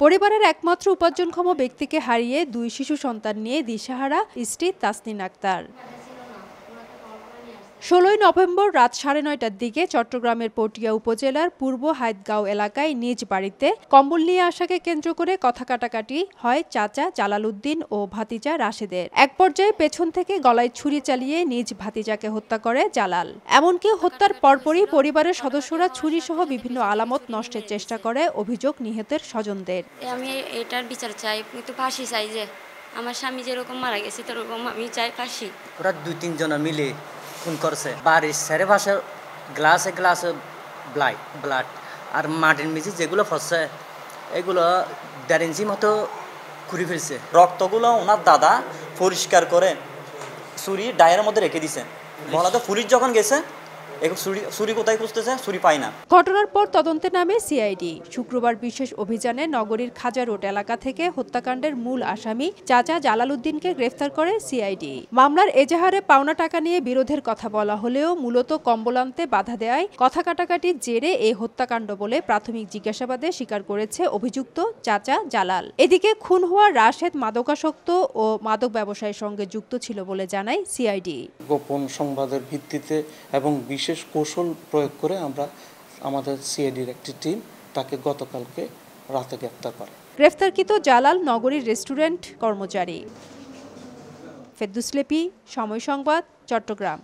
পরিবারের একমাত্র উপার্জনক্ষম ব্যক্তিকে হারিয়ে 2 শিশু সন্তান নিয়ে দিশেহারা স্ত্রী তাসনিন আক্তার। 16 নভেম্বর রাত 9:30টার দিকে চট্টগ্রামের পটিয়া উপজেলার পূর্ব হাইতগাঁও এলাকায় নিজ বাড়িতে কম্বল নিয়ে আসাকে কেন্দ্র করে কথা কাটাকাটি হয় চাচা জালাল উদ্দিন ও ভাতিজা রাশেদের। এক পর্যায়ে পেছন থেকে গলায় ছুরি চালিয়ে নিজ ভাতিজাকে হত্যা করে জালাল। এমনকি হত্যার পরপরই পরিবারের সদস্যরা ছুরিসহ বিভিন্ন আলামত নষ্টের চেষ্টা করে অভিযোগ নিহতের স্বজনদের। আমি এটার বিচার চাই, কিন্তু ফাঁসি চাই। যে আমার স্বামী যেরকম মারা গেছে সেরকম আমি চাই ফাঁসি। ওরা 2-3 জন মিলে খুন করছে। বাড়ির চারপাশে গ্লাসে গ্লাসে ব্লাড আর মাটির নিচে যেগুলো ফসছে এগুলো 1.5 ইঞ্চি মতো খুঁড়ে ফেলছে। রক্তগুলো ওনার দাদা পরিষ্কার করে ছুরি ডায়ের মধ্যে রেখে দিছে। বলা তো পুলিশ যখন গেছে ছুরি কোথায় খুঁজতেছে, ছুরি পায় না। ঘটনার পর তদন্তে নামে সিআইডি। শুক্রবার বিশেষ অভিযানে নগরীর খাজা রোড এলাকা থেকে হত্যাকাণ্ডের মূল আসামি চাচা জালাল উদ্দিনকে গ্রেফতার করে সিআইডি। মামলার এজাহারে পাওনা টাকা নিয়ে বিরোধের কথা বলা হলেও মূলত কম্বল আনতে বাধা দেয় কথা কাটাকাটির জেরে এই হত্যাকাণ্ড বলে প্রাথমিক জিজ্ঞাসাবাদে স্বীকার করেছে অভিযুক্ত চাচা জালাল। এদিকে খুন হওয়া রাশেদ মাদকাসক্ত ও মাদক ব্যবসায়ের সঙ্গে যুক্ত ছিল বলে জানায় সিআইডি। গোপন সংবাদের ভিত্তিতে এবং বিশেষ কৌশল প্রয়োগ করে আমরা আমাদের সিআইডির একটি টিম তাকে গতকালকে রাতে গ্রেফতার করে। গ্রেফতারকৃত জালাল নগরীর রেস্টুরেন্ট কর্মচারী। ফেরদৌস লেপি, সময় সংবাদ, চট্টগ্রাম।